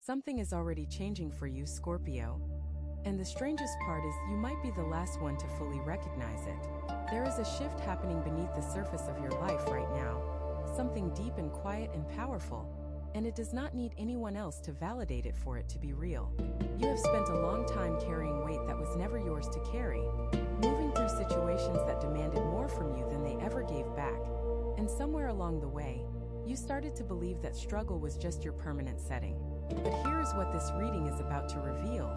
Something is already changing for you, Scorpio. And the strangest part is you might be the last one to fully recognize it. There is a shift happening beneath the surface of your life right now. Something deep and quiet and powerful. And it does not need anyone else to validate it for it to be real. You have spent a long time carrying weight that was never yours to carry, moving through situations that demanded more from you than they ever gave back. And somewhere along the way, you started to believe that struggle was just your permanent setting. But here is what this reading is about to reveal.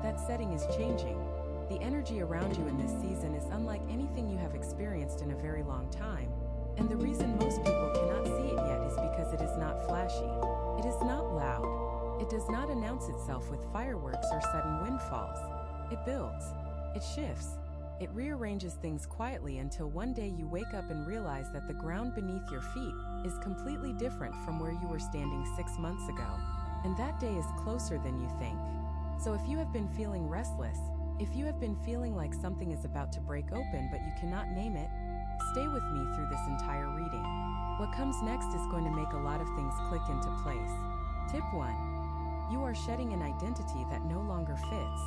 That setting is changing. The energy around you in this season is unlike anything you have experienced in a very long time. And the reason most people cannot see it yet is because it is not flashy. It is not loud. It does not announce itself with fireworks or sudden windfalls. It builds. It shifts. It rearranges things quietly until one day you wake up and realize that the ground beneath your feet is completely different from where you were standing 6 months ago. And that day is closer than you think. So if you have been feeling restless, if you have been feeling like something is about to break open but you cannot name it, stay with me through this entire reading. What comes next is going to make a lot of things click into place. Tip 1. You are shedding an identity that no longer fits.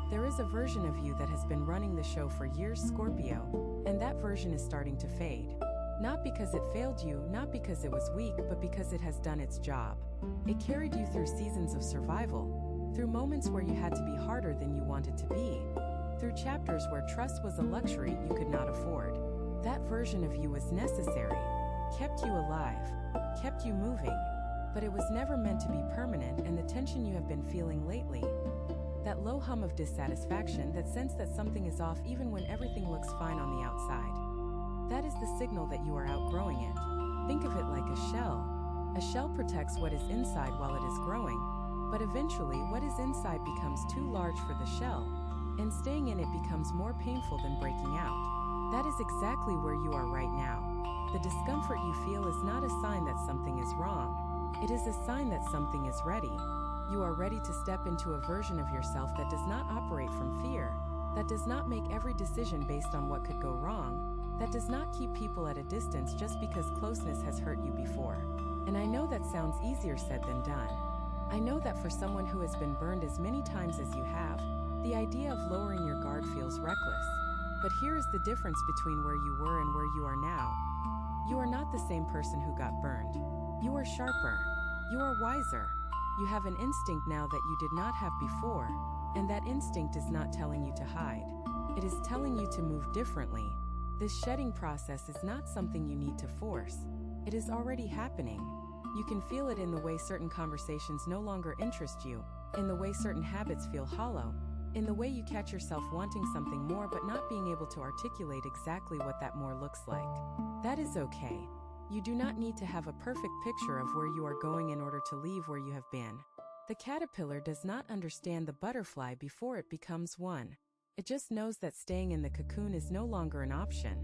There is a version of you that has been running the show for years, Scorpio, and that version is starting to fade. Not because it failed you, not because it was weak, but because it has done its job. It carried you through seasons of survival, through moments where you had to be harder than you wanted to be, through chapters where trust was a luxury you could not afford. That version of you was necessary, kept you alive, kept you moving, but it was never meant to be permanent. And the tension you have been feeling lately, that low hum of dissatisfaction, that sense that something is off even when everything looks fine on the outside, that is the signal that you are outgrowing it. Think of it like a shell. A shell protects what is inside while it is growing, but eventually what is inside becomes too large for the shell, and staying in it becomes more painful than breaking out. That is exactly where you are right now. The discomfort you feel is not a sign that something is wrong. It is a sign that something is ready. You are ready to step into a version of yourself that does not operate from fear, that does not make every decision based on what could go wrong, that does not keep people at a distance just because closeness has hurt you before. And I know that sounds easier said than done. I know that for someone who has been burned as many times as you have, the idea of lowering your guard feels reckless. But here is the difference between where you were and where you are now. You are not the same person who got burned. You are sharper. You are wiser. You have an instinct now that you did not have before, and that instinct is not telling you to hide. It is telling you to move differently. This shedding process is not something you need to force. It is already happening. You can feel it in the way certain conversations no longer interest you, in the way certain habits feel hollow, in the way you catch yourself wanting something more but not being able to articulate exactly what that more looks like. That is okay. You do not need to have a perfect picture of where you are going in order to leave where you have been. The caterpillar does not understand the butterfly before it becomes one. It just knows that staying in the cocoon is no longer an option.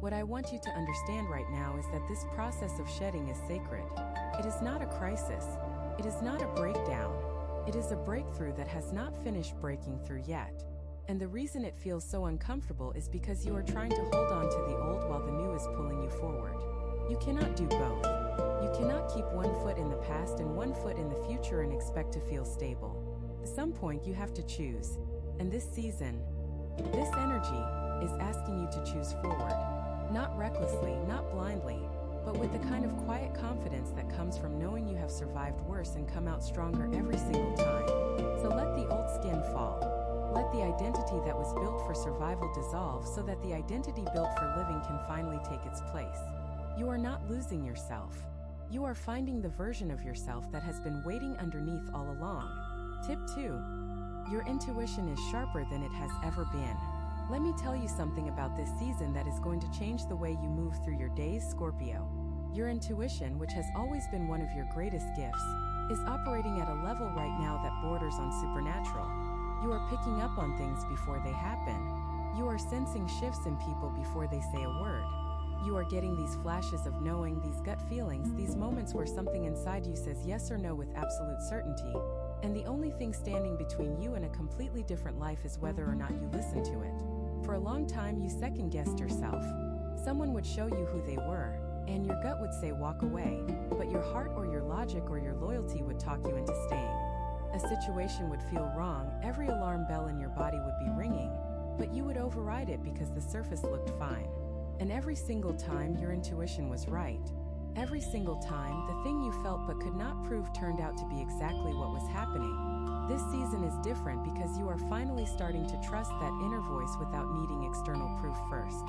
What I want you to understand right now is that this process of shedding is sacred. It is not a crisis. It is not a breakdown. It is a breakthrough that has not finished breaking through yet. And the reason it feels so uncomfortable is because you are trying to hold on to the old while the new is pulling you forward. You cannot do both. You cannot keep one foot in the past and one foot in the future and expect to feel stable. At some point you have to choose. And this season, this energy is asking you to choose forward. Not recklessly, not blindly, but with the kind of quiet confidence that comes from knowing you have survived worse and come out stronger every single time. So let the old skin fall. Let the identity that was built for survival dissolve so that the identity built for living can finally take its place. You are not losing yourself. You are finding the version of yourself that has been waiting underneath all along. Tip 2. Your intuition is sharper than it has ever been. Let me tell you something about this season that is going to change the way you move through your days, Scorpio. Your intuition, which has always been one of your greatest gifts, is operating at a level right now that borders on supernatural. You are picking up on things before they happen. You are sensing shifts in people before they say a word. You are getting these flashes of knowing, these gut feelings, these moments where something inside you says yes or no with absolute certainty. And the only thing standing between you and a completely different life is whether or not you listen to it. For a long time you second-guessed yourself. Someone would show you who they were, and your gut would say walk away, but your heart or your logic or your loyalty would talk you into staying. situation would feel wrong, every alarm bell in your body would be ringing, but you would override it because the surface looked fine. And every single time, your intuition was right. Every single time, the thing you felt but could not prove turned out to be exactly what was happening. This season is different because you are finally starting to trust that inner voice without needing external proof first.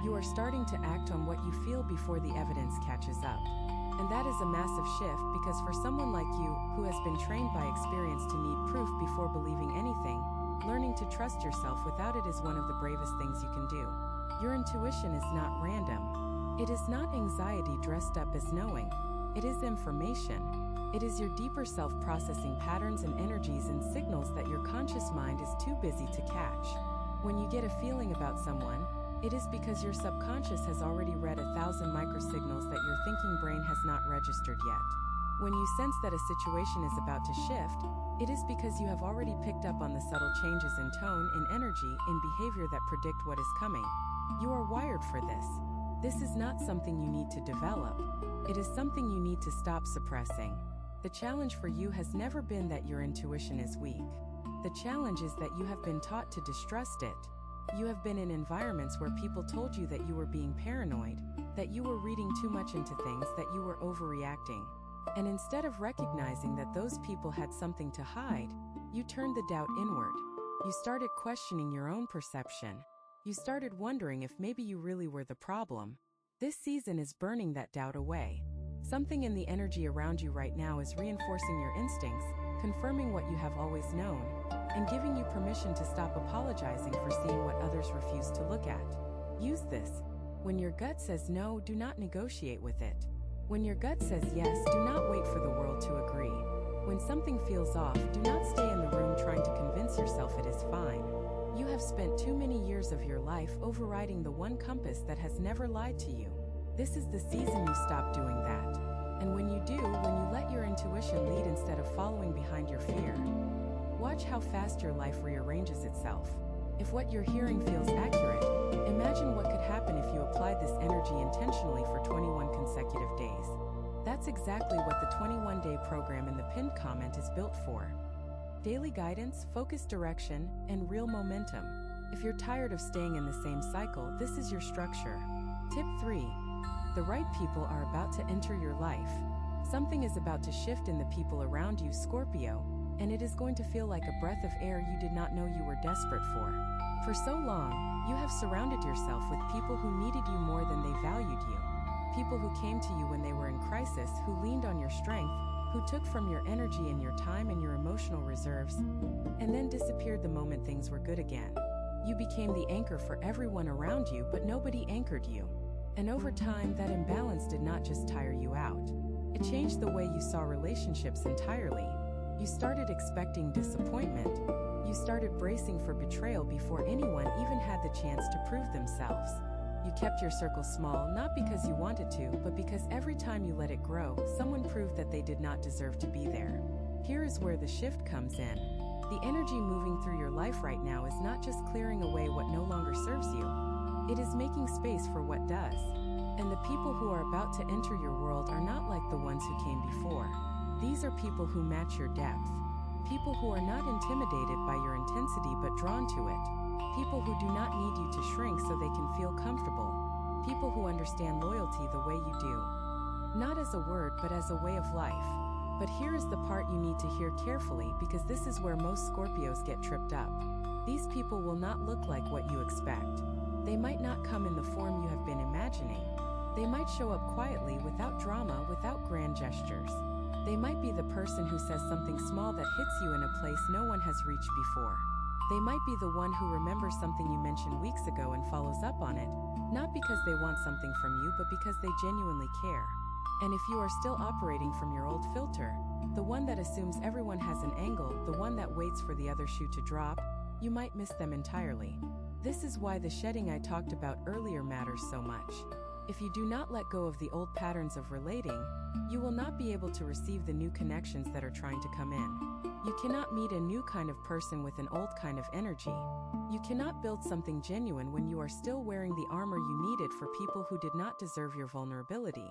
You are starting to act on what you feel before the evidence catches up. And that is a massive shift because for someone like you, who has been trained by experience to need proof before believing anything, learning to trust yourself without it is one of the bravest things you can do. Your intuition is not random. It is not anxiety dressed up as knowing. It is information. It is your deeper self processing patterns and energies and signals that your conscious mind is too busy to catch. When you get a feeling about someone, it is because your subconscious has already read 1,000 microsignals that your thinking brain has not registered yet. When you sense that a situation is about to shift, it is because you have already picked up on the subtle changes in tone, in energy, in behavior that predict what is coming. You are wired for this. This is not something you need to develop. It is something you need to stop suppressing. The challenge for you has never been that your intuition is weak. The challenge is that you have been taught to distrust it. You have been in environments where people told you that you were being paranoid, that you were reading too much into things, that you were overreacting. And instead of recognizing that those people had something to hide, you turned the doubt inward. You started questioning your own perception. You started wondering if maybe you really were the problem. This season is burning that doubt away. Something in the energy around you right now is reinforcing your instincts, confirming what you have always known, and giving you permission to stop apologizing for seeing what others refuse to look at. Use this. When your gut says no, do not negotiate with it. When your gut says yes, do not wait for the world to agree. When something feels off, do not stay in the room trying to convince yourself it is fine. You have spent too many years of your life overriding the one compass that has never lied to you. This is the season you stop doing that. And when you do, when you let your intuition lead instead of following behind your fear, watch how fast your life rearranges itself. If what you're hearing feels accurate, imagine what could happen if you applied this energy intentionally for 21 consecutive days. That's exactly what the 21-day program in the pinned comment is built for. Daily guidance, focused direction, and real momentum. If you're tired of staying in the same cycle, this is your structure. Tip 3. The right people are about to enter your life. Something is about to shift in the people around you, Scorpio, and it is going to feel like a breath of air you did not know you were desperate for. For so long, you have surrounded yourself with people who needed you more than they valued you. People who came to you when they were in crisis, who leaned on your strength, who took from your energy and your time and your emotional reserves, and then disappeared the moment things were good again. You became the anchor for everyone around you, but nobody anchored you. And over time, that imbalance did not just tire you out. It changed the way you saw relationships entirely. You started expecting disappointment. You started bracing for betrayal before anyone even had the chance to prove themselves. You kept your circle small, not because you wanted to, but because every time you let it grow, someone proved that they did not deserve to be there. Here is where the shift comes in. The energy moving through your life right now is not just clearing away what no longer serves you. It is making space for what does. And the people who are about to enter your world are not like the ones who came before. These are people who match your depth. People who are not intimidated by your intensity but drawn to it. People who do not need you to shrink so they can feel comfortable. People who understand loyalty the way you do. Not as a word but as a way of life. But here is the part you need to hear carefully, because this is where most Scorpios get tripped up. These people will not look like what you expect. They might not come in the form you have been imagining. They might show up quietly, without drama, without grand gestures. They might be the person who says something small that hits you in a place no one has reached before. They might be the one who remembers something you mentioned weeks ago and follows up on it, not because they want something from you, but because they genuinely care. And if you are still operating from your old filter, the one that assumes everyone has an angle, the one that waits for the other shoe to drop, you might miss them entirely. This is why the shedding I talked about earlier matters so much. If you do not let go of the old patterns of relating, you will not be able to receive the new connections that are trying to come in. You cannot meet a new kind of person with an old kind of energy. You cannot build something genuine when you are still wearing the armor you needed for people who did not deserve your vulnerability.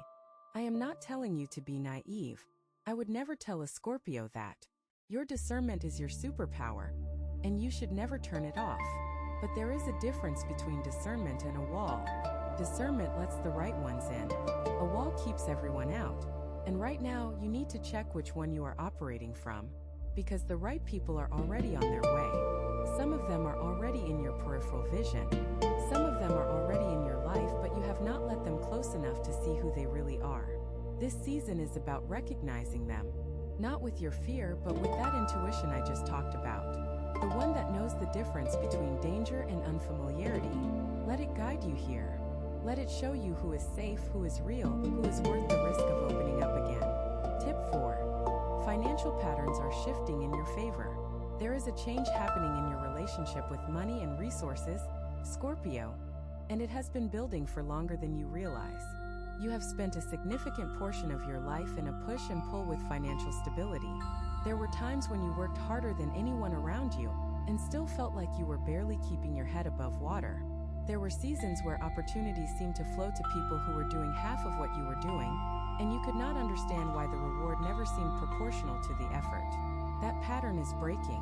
I am not telling you to be naive. I would never tell a Scorpio that. Your discernment is your superpower, and you should never turn it off. But there is a difference between discernment and a wall. Discernment lets the right ones in. A wall keeps everyone out. And right now, you need to check which one you are operating from, because the right people are already on their way. Some of them are already in your peripheral vision. Some of them are already in your life, but you have not let them close enough to see who they really are. This season is about recognizing them, not with your fear, but with that intuition I just talked about. The one that knows the difference between danger and unfamiliarity. Let it guide you here. Let it show you who is safe, who is real, who is worth the risk of opening up again. Tip 4. Financial patterns are shifting in your favor. There is a change happening in your relationship with money and resources, Scorpio, and it has been building for longer than you realize. You have spent a significant portion of your life in a push and pull with financial stability. There were times when you worked harder than anyone around you and still felt like you were barely keeping your head above water. There were seasons where opportunities seemed to flow to people who were doing half of what you were doing, and you could not understand why the reward never seemed proportional to the effort. That pattern is breaking,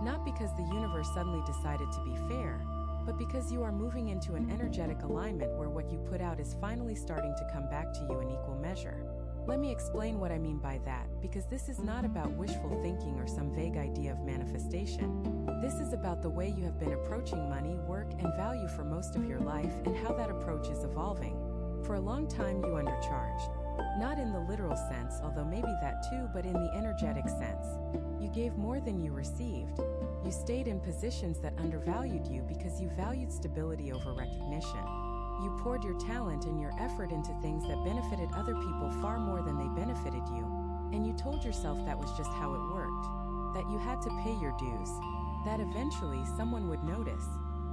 not because the universe suddenly decided to be fair, but because you are moving into an energetic alignment where what you put out is finally starting to come back to you in equal measure. Let me explain what I mean by that, because this is not about wishful thinking or some vague idea of manifestation. This is about the way you have been approaching money, work, and value for most of your life and how that approach is evolving. For a long time you undercharged. Not in the literal sense, although maybe that too, but in the energetic sense. You gave more than you received. You stayed in positions that undervalued you because you valued stability over recognition. You poured your talent and your effort into things that benefited other people far more than they benefited you. And you told yourself that was just how it worked. That you had to pay your dues. That eventually someone would notice.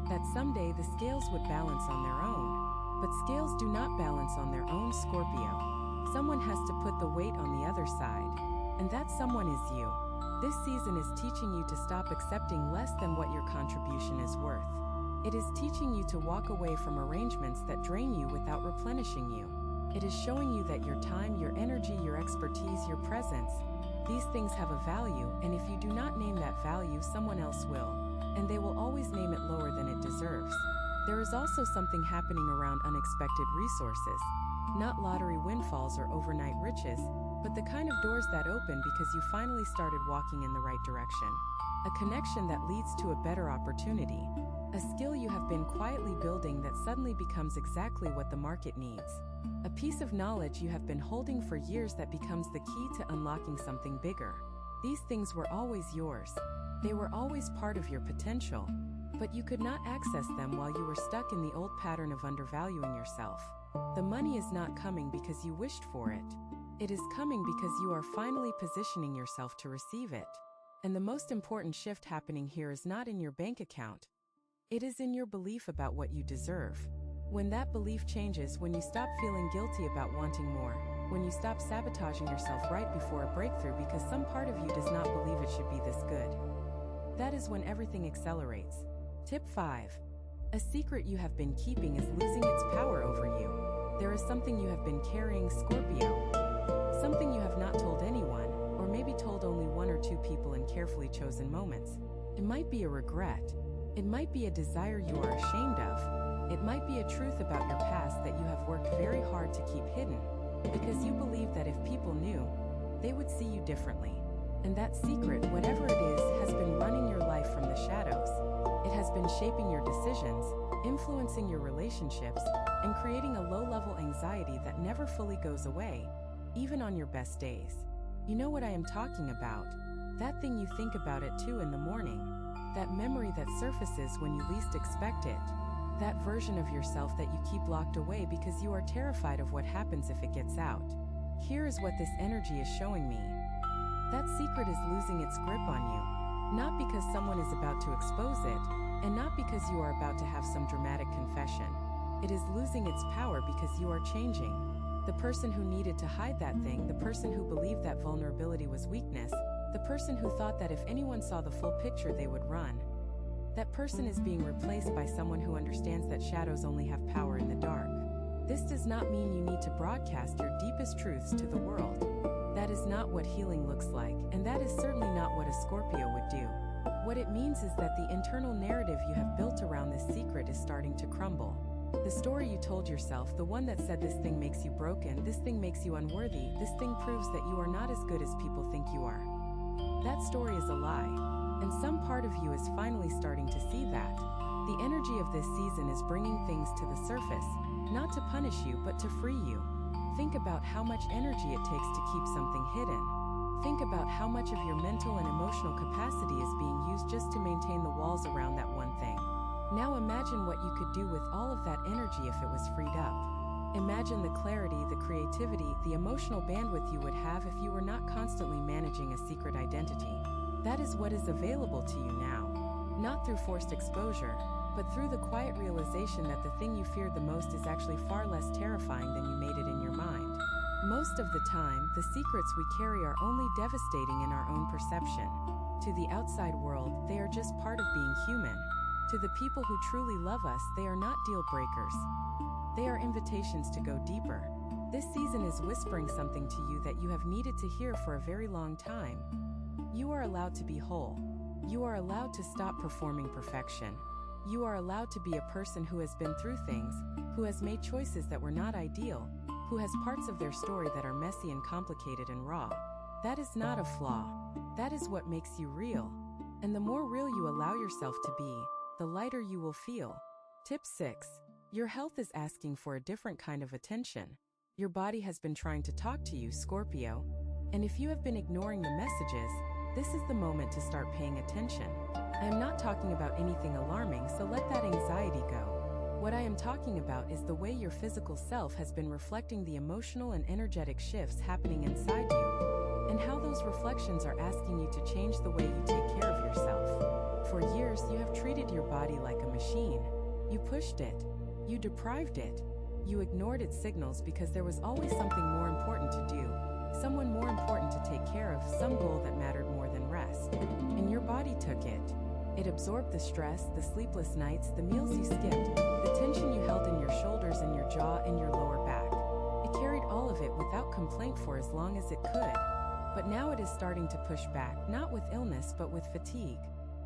That someday the scales would balance on their own. But scales do not balance on their own, Scorpio. Someone has to put the weight on the other side. And that someone is you. This season is teaching you to stop accepting less than what your contribution is worth. It is teaching you to walk away from arrangements that drain you without replenishing you. It is showing you that your time, your energy, your expertise, your presence, these things have a value, and if you do not name that value, someone else will. And they will always name it lower than it deserves. There is also something happening around unexpected resources. Not lottery windfalls or overnight riches, but the kind of doors that open because you finally started walking in the right direction. A connection that leads to a better opportunity. A skill you have been quietly building that suddenly becomes exactly what the market needs. A piece of knowledge you have been holding for years that becomes the key to unlocking something bigger. These things were always yours. They were always part of your potential, but you could not access them while you were stuck in the old pattern of undervaluing yourself. The money is not coming because you wished for it. It is coming because you are finally positioning yourself to receive it. And the most important shift happening here is not in your bank account. It is in your belief about what you deserve. When that belief changes, when you stop feeling guilty about wanting more, when you stop sabotaging yourself right before a breakthrough because some part of you does not believe it should be this good, that is when everything accelerates. Tip 5. A secret you have been keeping is losing its power over you. There is something you have been carrying, Scorpio. Something you have not told anyone, or maybe told only one or two people in carefully chosen moments. It might be a regret. It might be a desire you are ashamed of. It might be a truth about your past that you have worked very hard to keep hidden, because you believe that if people knew, they would see you differently. And that secret, whatever it is, has been running your life from the shadows. It has been shaping your decisions, influencing your relationships, and creating a low-level anxiety that never fully goes away, even on your best days. You know what I am talking about. That thing you think about at 2 in the morning. That memory that surfaces when you least expect it. That version of yourself that you keep locked away because you are terrified of what happens if it gets out. Here is what this energy is showing me. That secret is losing its grip on you. Not because someone is about to expose it, and not because you are about to have some dramatic confession. It is losing its power because you are changing. The person who needed to hide that thing, the person who believed that vulnerability was weakness, the person who thought that if anyone saw the full picture they would run. That person is being replaced by someone who understands that shadows only have power in the dark. This does not mean you need to broadcast your deepest truths to the world. That is not what healing looks like, and that is certainly not what a Scorpio would do. What it means is that the internal narrative you have built around this secret is starting to crumble. The story you told yourself, the one that said this thing makes you broken, this thing makes you unworthy, this thing proves that you are not as good as people think you are. That story is a lie, and some part of you is finally starting to see that. The energy of this season is bringing things to the surface, not to punish you but to free you. Think about how much energy it takes to keep something hidden. Think about how much of your mental and emotional capacity is being used just to maintain the walls around that one thing. Now imagine what you could do with all of that energy if it was freed up. Imagine the clarity, the creativity, the emotional bandwidth you would have if you were not constantly managing a secret identity. That is what is available to you now. Not through forced exposure, but through the quiet realization that the thing you feared the most is actually far less terrifying than you made it in your mind. Most of the time, the secrets we carry are only devastating in our own perception. To the outside world, they are just part of being human. To the people who truly love us, they are not deal breakers. They are invitations to go deeper. This season is whispering something to you that you have needed to hear for a very long time. You are allowed to be whole. You are allowed to stop performing perfection. You are allowed to be a person who has been through things, who has made choices that were not ideal, who has parts of their story that are messy and complicated and raw. That is not a flaw. That is what makes you real. And the more real you allow yourself to be, the lighter you will feel. Tip 6. Your health is asking for a different kind of attention. Your body has been trying to talk to you, Scorpio. And if you have been ignoring the messages, this is the moment to start paying attention. I am not talking about anything alarming, so let that anxiety go. What I am talking about is the way your physical self has been reflecting the emotional and energetic shifts happening inside you, and how those reflections are asking you to change the way you take care of yourself. For years, you have treated your body like a machine. You pushed it. You deprived it. You ignored its signals because there was always something more important to do, someone more important to take care of, some goal that mattered more than rest. And your body took it. It absorbed the stress, the sleepless nights, the meals you skipped, the tension you held in your shoulders and your jaw and your lower back. It carried all of it without complaint for as long as it could. But now it is starting to push back, not with illness but with fatigue,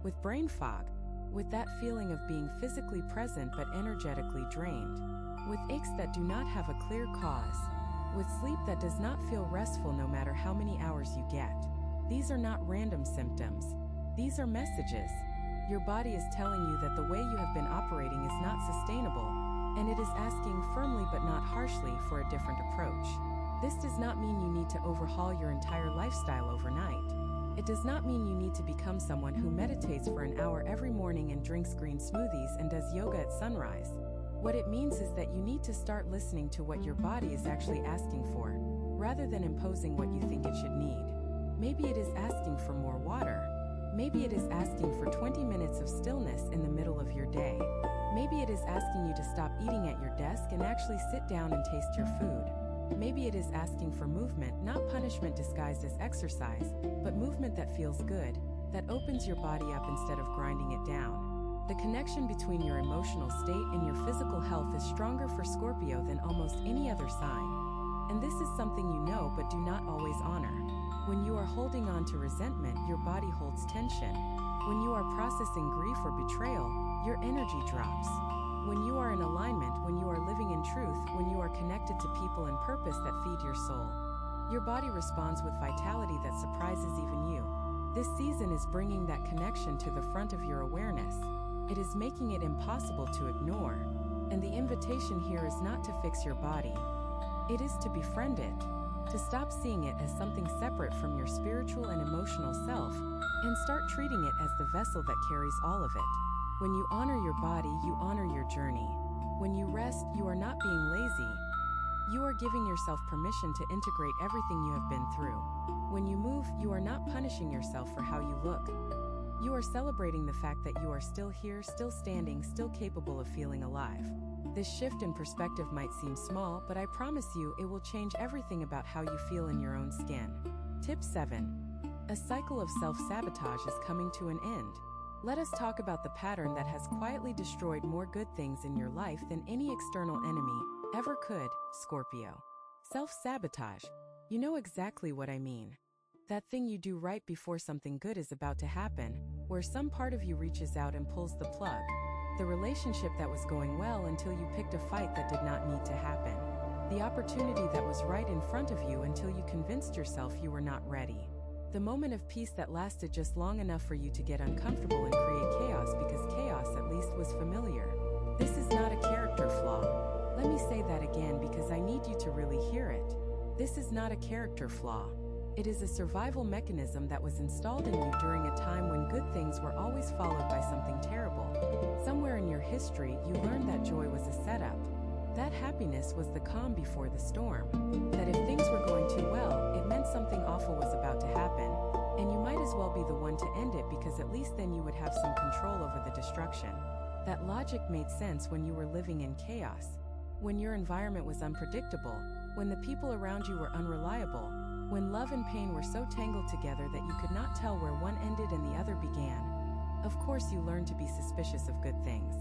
with brain fog, with that feeling of being physically present but energetically drained, with aches that do not have a clear cause, with sleep that does not feel restful no matter how many hours you get. These are not random symptoms. These are messages. Your body is telling you that the way you have been operating is not sustainable, and it is asking firmly but not harshly for a different approach. This does not mean you need to overhaul your entire lifestyle overnight. It does not mean you need to become someone who meditates for an hour every morning and drinks green smoothies and does yoga at sunrise. What it means is that you need to start listening to what your body is actually asking for, rather than imposing what you think it should need. Maybe it is asking for more water. Maybe it is asking for 20 minutes of stillness in the middle of your day. Maybe it is asking you to stop eating at your desk and actually sit down and taste your food. Maybe it is asking for movement, not punishment disguised as exercise, but movement that feels good, that opens your body up instead of grinding it down. The connection between your emotional state and your physical health is stronger for Scorpio than almost any other sign. And this is something you know but do not always honor. When you are holding on to resentment, your body holds tension. When you are processing grief or betrayal, your energy drops. When you are in alignment, when you are living in truth, when you are connected to people and purpose that feed your soul, your body responds with vitality that surprises even you. This season is bringing that connection to the front of your awareness. It is making it impossible to ignore. And the invitation here is not to fix your body. It is to befriend it, to stop seeing it as something separate from your spiritual and emotional self, and start treating it as the vessel that carries all of it. When you honor your body, you honor your journey. When you rest, you are not being lazy. You are giving yourself permission to integrate everything you have been through. When you move, you are not punishing yourself for how you look. You are celebrating the fact that you are still here, still standing, still capable of feeling alive. This shift in perspective might seem small, but I promise you it will change everything about how you feel in your own skin. Tip 7. A cycle of self-sabotage is coming to an end. Let us talk about the pattern that has quietly destroyed more good things in your life than any external enemy ever could, Scorpio. Self-sabotage. You know exactly what I mean. That thing you do right before something good is about to happen, where some part of you reaches out and pulls the plug. The relationship that was going well until you picked a fight that did not need to happen. The opportunity that was right in front of you until you convinced yourself you were not ready. The moment of peace that lasted just long enough for you to get uncomfortable and create chaos because chaos at least was familiar. This is not a character flaw. Let me say that again because I need you to really hear it. This is not a character flaw. It is a survival mechanism that was installed in you during a time when good things were always followed by something terrible. Somewhere in your history, you learned that joy was a setup. That happiness was the calm before the storm. That if things were going too well, it meant something awful was about to happen. And you might as well be the one to end it because at least then you would have some control over the destruction. That logic made sense when you were living in chaos. When your environment was unpredictable. When the people around you were unreliable. When love and pain were so tangled together that you could not tell where one ended and the other began. Of course you learned to be suspicious of good things.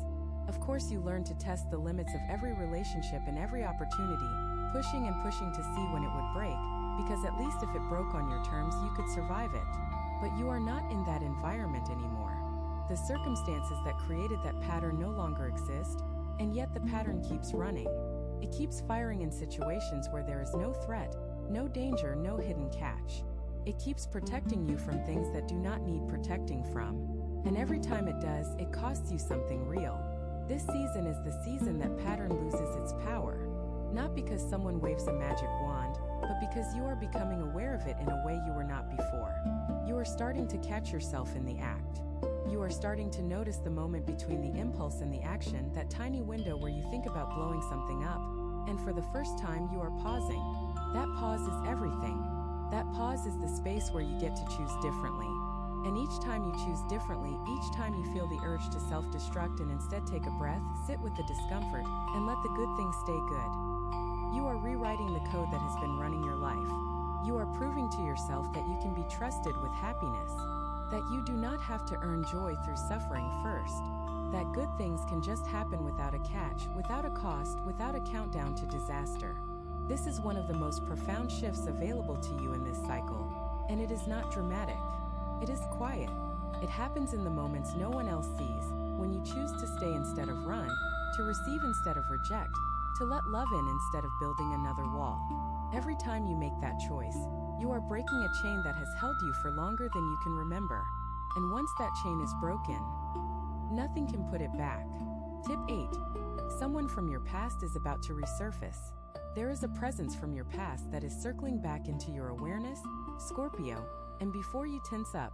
Of course you learned to test the limits of every relationship and every opportunity, pushing and pushing to see when it would break, because at least if it broke on your terms you could survive it. But you are not in that environment anymore. The circumstances that created that pattern no longer exist, and yet the pattern keeps running. It keeps firing in situations where there is no threat, no danger, no hidden catch. It keeps protecting you from things that do not need protecting from. And every time it does, it costs you something real. This season is the season that pattern loses its power. Not because someone waves a magic wand, but because you are becoming aware of it in a way you were not before. You are starting to catch yourself in the act. You are starting to notice the moment between the impulse and the action, that tiny window where you think about blowing something up, and for the first time you are pausing. That pause is everything. That pause is the space where you get to choose differently. And each time you choose differently, each time you feel the urge to self-destruct and instead take a breath, sit with the discomfort, and let the good things stay good. You are rewriting the code that has been running your life. You are proving to yourself that you can be trusted with happiness. That you do not have to earn joy through suffering first. That good things can just happen without a catch, without a cost, without a countdown to disaster. This is one of the most profound shifts available to you in this cycle, and it is not dramatic. It is quiet. It happens in the moments no one else sees, when you choose to stay instead of run, to receive instead of reject, to let love in instead of building another wall. Every time you make that choice, you are breaking a chain that has held you for longer than you can remember. And once that chain is broken, nothing can put it back. Tip 8. Someone from your past is about to resurface. There is a presence from your past that is circling back into your awareness, Scorpio, and before you tense up,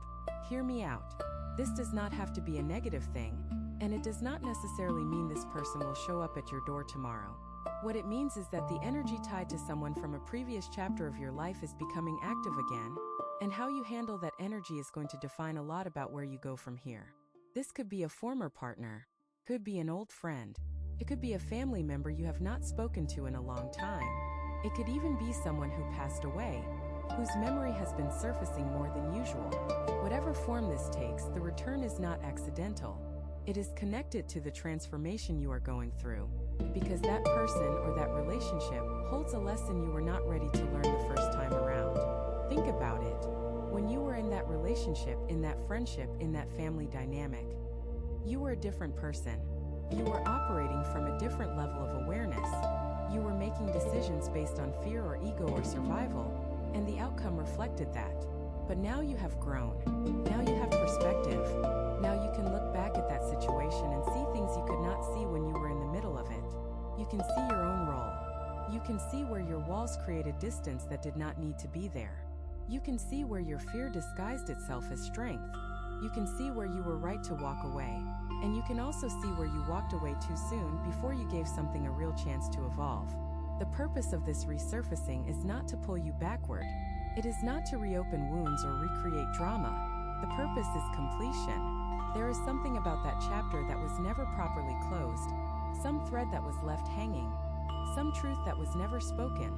hear me out. This does not have to be a negative thing, and it does not necessarily mean this person will show up at your door tomorrow. What it means is that the energy tied to someone from a previous chapter of your life is becoming active again, and how you handle that energy is going to define a lot about where you go from here. This could be a former partner, could be an old friend, it could be a family member you have not spoken to in a long time. It could even be someone who passed away, whose memory has been surfacing more than usual. Whatever form this takes, the return is not accidental. It is connected to the transformation you are going through, because that person or that relationship holds a lesson you were not ready to learn the first time around. Think about it. When you were in that relationship, in that friendship, in that family dynamic, you were a different person. You were operating from a different level of awareness. You were making decisions based on fear or ego or survival, and the outcome reflected that. But now you have grown. Now you have perspective. Now you can look back at that situation and see things you could not see when you were in the middle of it. You can see your own role. You can see where your walls created distance that did not need to be there. You can see where your fear disguised itself as strength. You can see where you were right to walk away. And you can also see where you walked away too soon before you gave something a real chance to evolve. The purpose of this resurfacing is not to pull you backward. It is not to reopen wounds or recreate drama. The purpose is completion. There is something about that chapter that was never properly closed, some thread that was left hanging, some truth that was never spoken,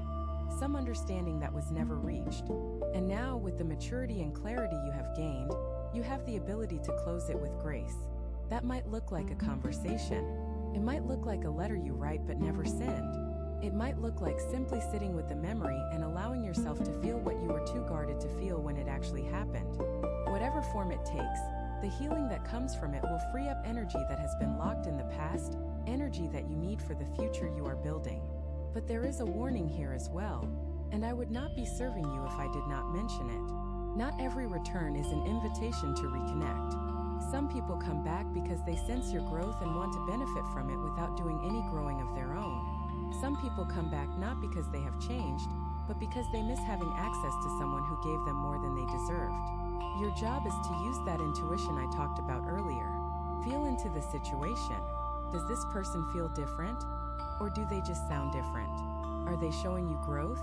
some understanding that was never reached. And now, with the maturity and clarity you have gained, you have the ability to close it with grace. That might look like a conversation. It might look like a letter you write but never send. It might look like simply sitting with the memory and allowing yourself to feel what you were too guarded to feel when it actually happened. Whatever form it takes, the healing that comes from it will free up energy that has been locked in the past, energy that you need for the future you are building. But there is a warning here as well, and I would not be serving you if I did not mention it. Not every return is an invitation to reconnect. Some people come back because they sense your growth and want to benefit from it without doing any growing of their own. Some people come back not because they have changed, but because they miss having access to someone who gave them more than they deserved. Your job is to use that intuition I talked about earlier. Feel into the situation. Does this person feel different? Or do they just sound different? Are they showing you growth?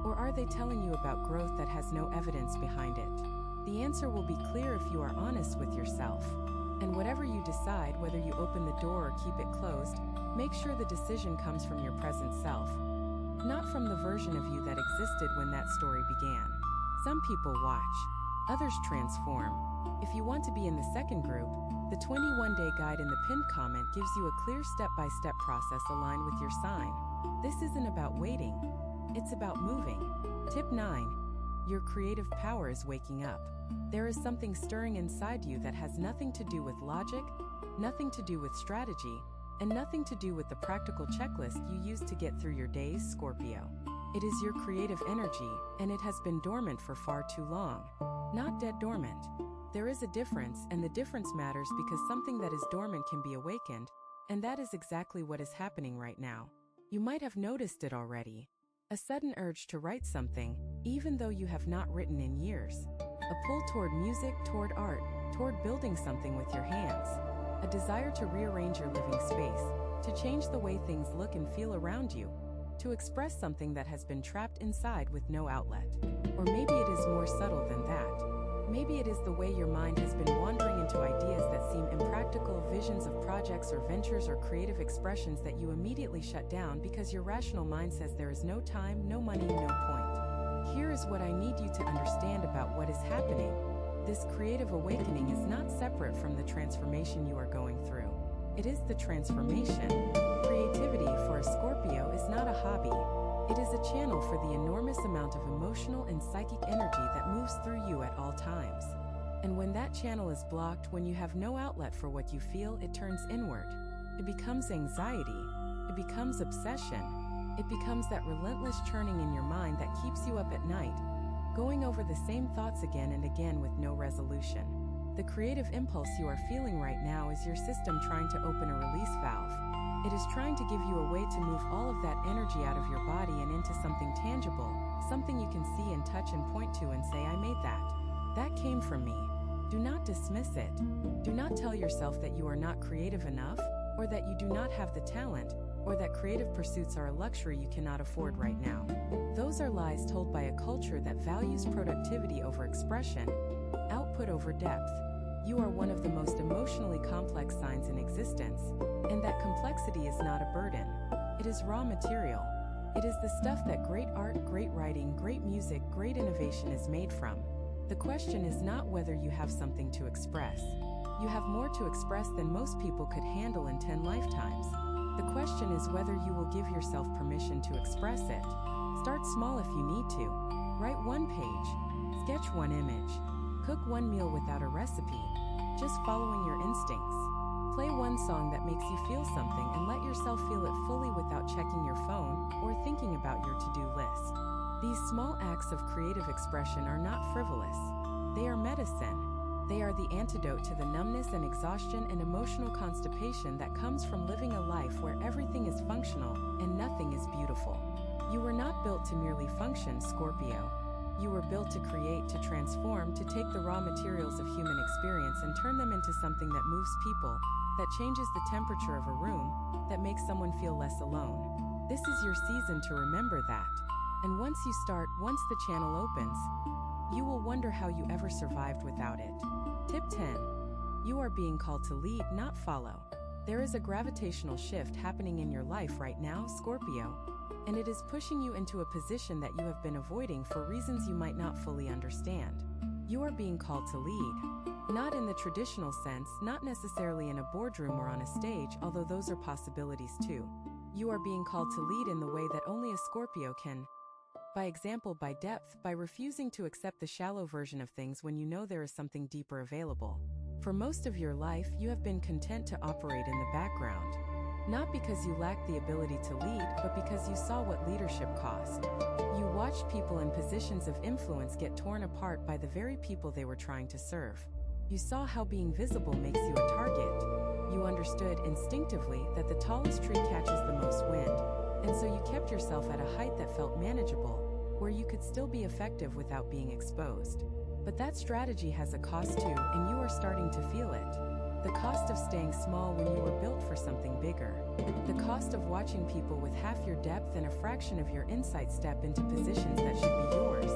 Or are they telling you about growth that has no evidence behind it? The answer will be clear if you are honest with yourself. And whatever you decide, whether you open the door or keep it closed, make sure the decision comes from your present self, not from the version of you that existed when that story began. Some people watch, others transform. If you want to be in the second group, the 21-day guide in the pinned comment gives you a clear step-by-step process aligned with your sign. This isn't about waiting, it's about moving. Tip 9. Your creative power is waking up. There is something stirring inside you that has nothing to do with logic, nothing to do with strategy, and nothing to do with the practical checklist you use to get through your days, Scorpio. It is your creative energy, and it has been dormant for far too long. Not dead dormant. There is a difference, and the difference matters because something that is dormant can be awakened, and that is exactly what is happening right now. You might have noticed it already. A sudden urge to write something, even though you have not written in years. A pull toward music, toward art, toward building something with your hands. A desire to rearrange your living space, to change the way things look and feel around you, to express something that has been trapped inside with no outlet. Or maybe it is more subtle than that. Maybe it is the way your mind has been wandering into ideas that seem impractical, visions of projects or ventures or creative expressions that you immediately shut down because your rational mind says there is no time, no money, no point. Here is what I need you to understand about what is happening. This creative awakening is not separate from the transformation you are going through. It is the transformation. Creativity for a Scorpio is not a hobby. It is a channel for the enormous amount of emotional and psychic energy that moves through you at all times. And when that channel is blocked, when you have no outlet for what you feel, it turns inward. It becomes anxiety. It becomes obsession. It becomes that relentless churning in your mind that keeps you up at night, going over the same thoughts again and again with no resolution. The creative impulse you are feeling right now is your system trying to open a release valve. It is trying to give you a way to move all of that energy out of your body and into something tangible, something you can see and touch and point to and say, I made that. That came from me. Do not dismiss it. Do not tell yourself that you are not creative enough, or that you do not have the talent, or that creative pursuits are a luxury you cannot afford right now. Those are lies told by a culture that values productivity over expression, output over depth. You are one of the most emotionally complex signs in existence, and that complexity is not a burden. It is raw material. It is the stuff that great art, great writing, great music, great innovation is made from. The question is not whether you have something to express. You have more to express than most people could handle in 10 lifetimes. The question is whether you will give yourself permission to express it. Start small if you need to. Write one page. Sketch one image. Cook one meal without a recipe, just following your instincts. Play one song that makes you feel something and let yourself feel it fully without checking your phone or thinking about your to-do list. These small acts of creative expression are not frivolous. They are medicine. They are the antidote to the numbness and exhaustion and emotional constipation that comes from living a life where everything is functional and nothing is beautiful. You were not built to merely function, Scorpio. You were built to create, to transform, to take the raw materials of human experience and turn them into something that moves people, that changes the temperature of a room, that makes someone feel less alone. This is your season to remember that. And once you start, once the channel opens, you will wonder how you ever survived without it. Tip 10. You are being called to lead, not follow. There is a gravitational shift happening in your life right now, Scorpio, and it is pushing you into a position that you have been avoiding for reasons you might not fully understand. You are being called to lead. Not in the traditional sense, not necessarily in a boardroom or on a stage, although those are possibilities too. You are being called to lead in the way that only a Scorpio can. By example, by depth, by refusing to accept the shallow version of things when you know there is something deeper available. For most of your life, you have been content to operate in the background. Not because you lacked the ability to lead, but because you saw what leadership cost. You watched people in positions of influence get torn apart by the very people they were trying to serve. You saw how being visible makes you a target. You understood instinctively that the tallest tree catches the most wind, and so you kept yourself at a height that felt manageable, where you could still be effective without being exposed. But that strategy has a cost too, and you are starting to feel it. The cost of staying small when you were built for something bigger. The cost of watching people with half your depth and a fraction of your insight step into positions that should be yours.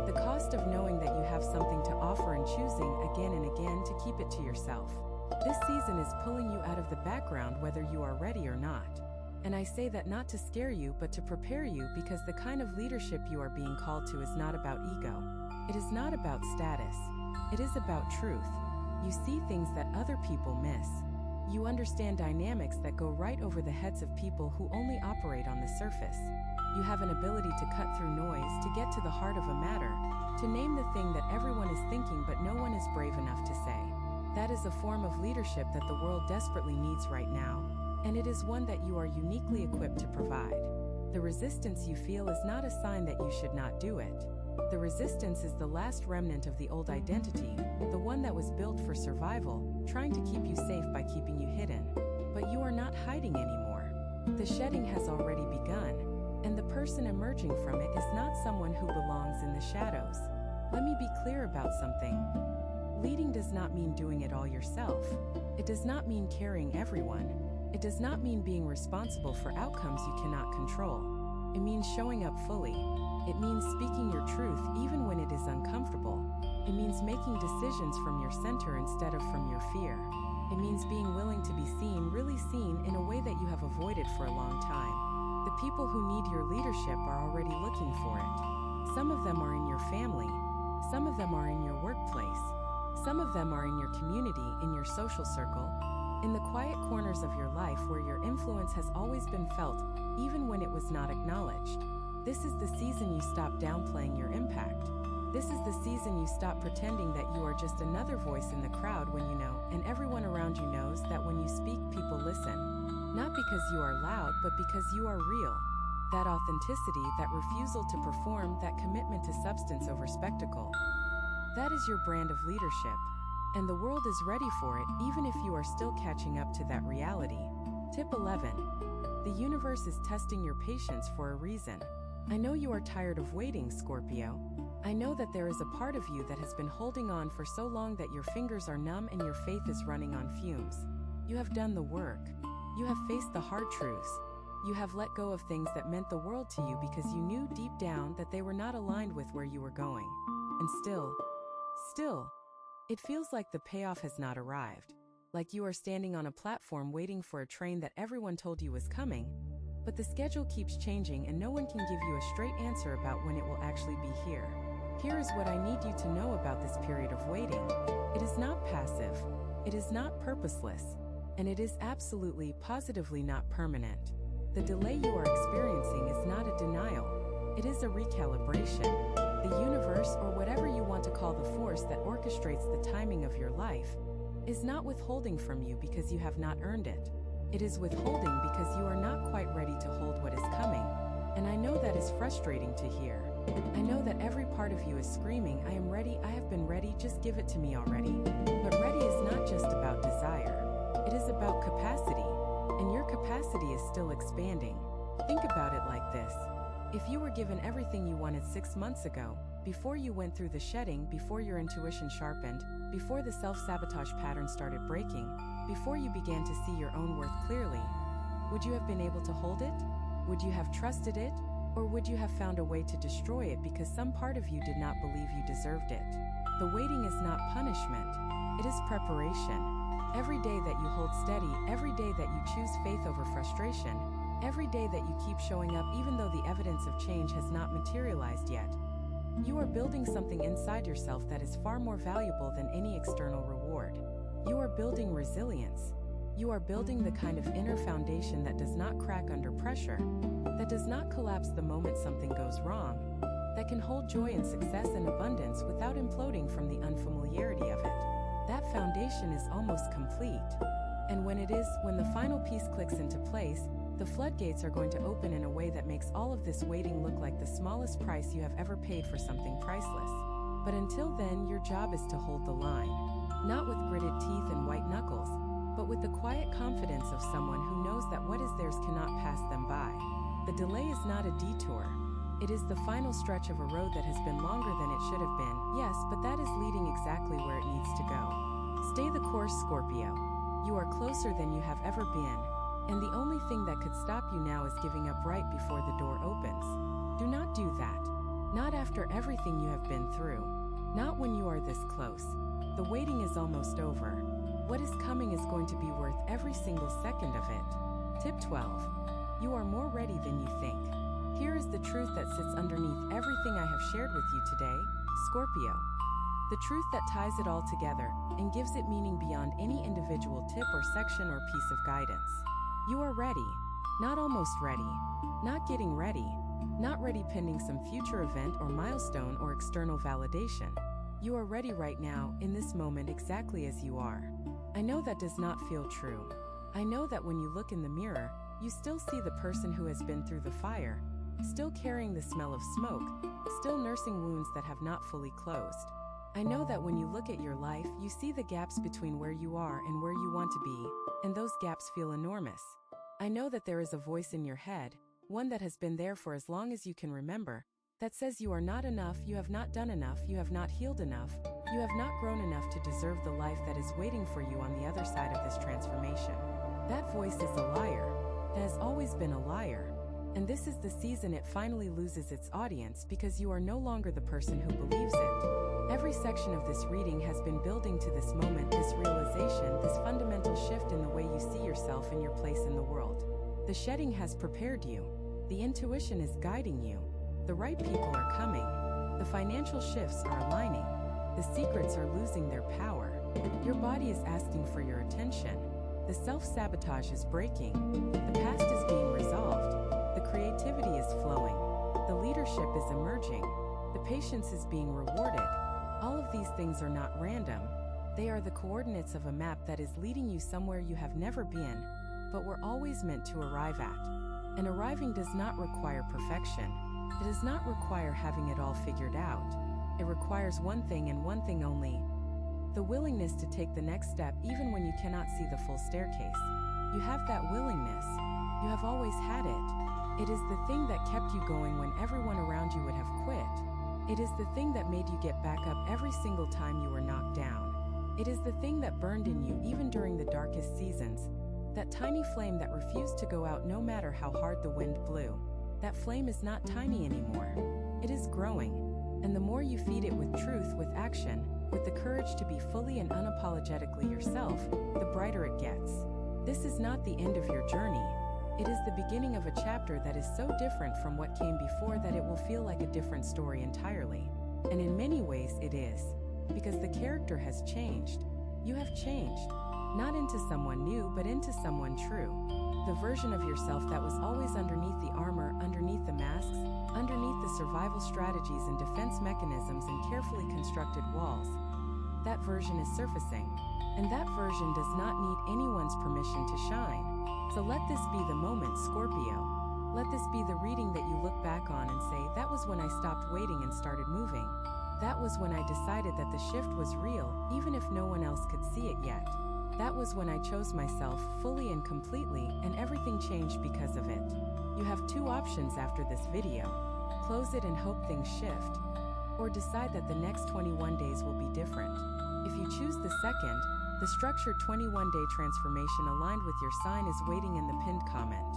The cost of knowing that you have something to offer and choosing again and again to keep it to yourself. This season is pulling you out of the background whether you are ready or not. And I say that not to scare you but to prepare you, because the kind of leadership you are being called to is not about ego. It is not about status. It is about truth. You see things that other people miss. You understand dynamics that go right over the heads of people who only operate on the surface. You have an ability to cut through noise, to get to the heart of a matter, to name the thing that everyone is thinking but no one is brave enough to say. That is a form of leadership that the world desperately needs right now, and it is one that you are uniquely equipped to provide. The resistance you feel is not a sign that you should not do it. The resistance is the last remnant of the old identity, the one that was built for survival, trying to keep you safe by keeping you hidden. But you are not hiding anymore. The shedding has already begun, and the person emerging from it is not someone who belongs in the shadows. Let me be clear about something. Leading does not mean doing it all yourself. It does not mean carrying everyone. It does not mean being responsible for outcomes you cannot control. It means showing up fully. It means speaking your truth even when it is uncomfortable. It means making decisions from your center instead of from your fear. It means being willing to be seen, really seen, in a way that you have avoided for a long time. The people who need your leadership are already looking for it. Some of them are in your family. Some of them are in your workplace. Some of them are in your community, in your social circle, in the quiet corners of your life where your influence has always been felt, even when it was not acknowledged. This is the season you stop downplaying your impact. This is the season you stop pretending that you are just another voice in the crowd when you know, and everyone around you knows, that when you speak, people listen. Not because you are loud, but because you are real. That authenticity, that refusal to perform, that commitment to substance over spectacle. That is your brand of leadership. And the world is ready for it, even if you are still catching up to that reality. Tip 11. The universe is testing your patience for a reason. I know you are tired of waiting, Scorpio. I know that there is a part of you that has been holding on for so long that your fingers are numb and your faith is running on fumes. You have done the work. You have faced the hard truths. You have let go of things that meant the world to you because you knew deep down that they were not aligned with where you were going. And still, it feels like the payoff has not arrived. Like you are standing on a platform waiting for a train that everyone told you was coming, but the schedule keeps changing and no one can give you a straight answer about when it will actually be here. Here is what I need you to know about this period of waiting. It is not passive. It is not purposeless. And it is absolutely, positively not permanent. The delay you are experiencing is not a denial. It is a recalibration. The universe, or whatever you want to call the force that orchestrates the timing of your life, is not withholding from you because you have not earned it. It is withholding because you are not quite ready to hold what is coming. And I know that is frustrating to hear. I know that every part of you is screaming, I am ready, I have been ready, just give it to me already. But ready is not just about desire. It is about capacity. And your capacity is still expanding. Think about it like this. If you were given everything you wanted 6 months ago, before you went through the shedding, before your intuition sharpened, before the self-sabotage pattern started breaking, before you began to see your own worth clearly, would you have been able to hold it? Would you have trusted it? Or would you have found a way to destroy it because some part of you did not believe you deserved it? The waiting is not punishment. It is preparation. Every day that you hold steady, every day that you choose faith over frustration, every day that you keep showing up even though the evidence of change has not materialized yet, you are building something inside yourself that is far more valuable than any external reward. You are building resilience. You are building the kind of inner foundation that does not crack under pressure, that does not collapse the moment something goes wrong, that can hold joy and success and abundance without imploding from the unfamiliarity of it. That foundation is almost complete. And when the final piece clicks into place, the floodgates are going to open in a way that makes all of this waiting look like the smallest price you have ever paid for something priceless. But until then, your job is to hold the line. Not with gritted teeth and white knuckles, but with the quiet confidence of someone who knows that what is theirs cannot pass them by. The delay is not a detour. It is the final stretch of a road that has been longer than it should have been, yes, but that is leading exactly where it needs to go. Stay the course, Scorpio. You are closer than you have ever been, and the only thing that could stop you now is giving up right before the door opens. Do not do that. Not after everything you have been through. Not when you are this close. The waiting is almost over. What is coming is going to be worth every single second of it. Tip 12. You are more ready than you think. Here is the truth that sits underneath everything I have shared with you today, Scorpio. The truth that ties it all together and gives it meaning beyond any individual tip or section or piece of guidance. You are ready. Not almost ready. Not getting ready. Not ready pending some future event or milestone or external validation. You are ready right now, in this moment, exactly as you are. I know that does not feel true. I know that when you look in the mirror, you still see the person who has been through the fire, still carrying the smell of smoke, still nursing wounds that have not fully closed. I know that when you look at your life, you see the gaps between where you are and where you want to be, and those gaps feel enormous. I know that there is a voice in your head, one that has been there for as long as you can remember, that says you are not enough, you have not done enough, you have not healed enough, you have not grown enough to deserve the life that is waiting for you on the other side of this transformation. That voice is a liar. It has always been a liar. And this is the season it finally loses its audience because you are no longer the person who believes it. Every section of this reading has been building to this moment, this realization, this fundamental shift in the way you see yourself and your place in the world. The shedding has prepared you. The intuition is guiding you. The right people are coming. The financial shifts are aligning. The secrets are losing their power. Your body is asking for your attention. The self-sabotage is breaking. The past is being resolved. The creativity is flowing. The leadership is emerging. The patience is being rewarded. All of these things are not random. They are the coordinates of a map that is leading you somewhere you have never been, but were always meant to arrive at. And arriving does not require perfection. It does not require having it all figured out. It requires one thing and one thing only: the willingness to take the next step even when you cannot see the full staircase. You have that willingness. You have always had it. It is the thing that kept you going when everyone around you would have quit. It is the thing that made you get back up every single time you were knocked down. It is the thing that burned in you even during the darkest seasons. That tiny flame that refused to go out no matter how hard the wind blew. That flame is not tiny anymore. It is growing. And the more you feed it with truth, with action, with the courage to be fully and unapologetically yourself, the brighter it gets. This is not the end of your journey. It is the beginning of a chapter that is so different from what came before that it will feel like a different story entirely. And in many ways it is. Because the character has changed. You have changed. Not into someone new, but into someone true. The version of yourself that was always underneath the armor, underneath the masks, underneath the survival strategies and defense mechanisms and carefully constructed walls. That version is surfacing. And that version does not need anyone's permission to shine. So let this be the moment, Scorpio. Let this be the reading that you look back on and say, that was when I stopped waiting and started moving. That was when I decided that the shift was real, even if no one else could see it yet. That was when I chose myself fully and completely, and everything changed because of it. You have two options after this video. Close it and hope things shift, or decide that the next 21 days will be different. If you choose the second, the structured 21-day transformation aligned with your sign is waiting in the pinned comment.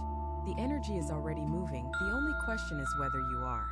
The energy is already moving, the only question is whether you are.